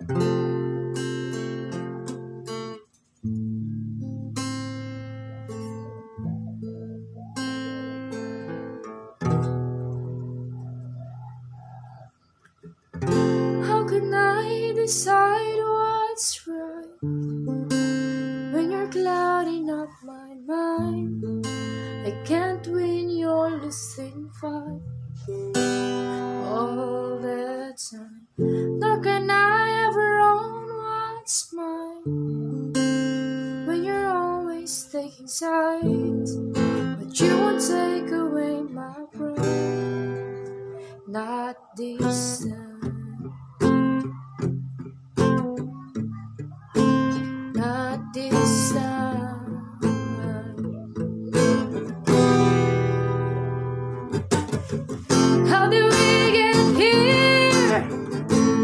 How can I decide what's right when you're clouding up my mind? I can't win your losing fight all the time. Nor can I ever own what's mine when you're always taking sides. But you won't take away my pride, not this time, not this time. How did we get here?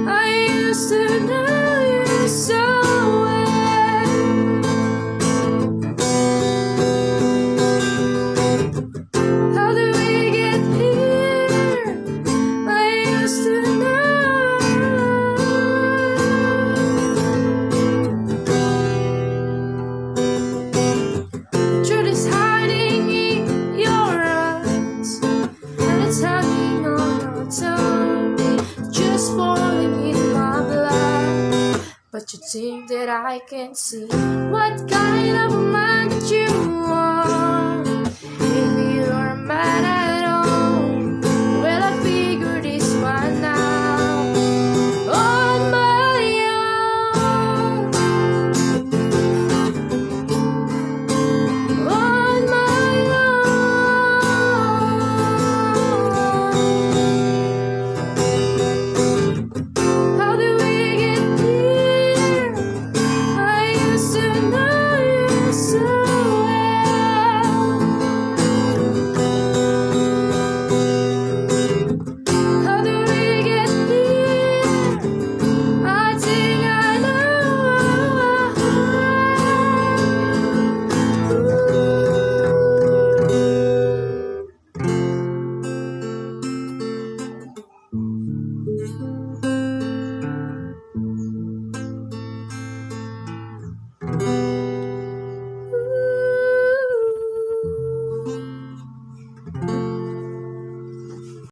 I used to know you so well. How did we get here? I used to know. The truth is hiding in your eyes, and it's hanging on your tongue, just falling in my blood. But you think that I can see what kind of a man that you are.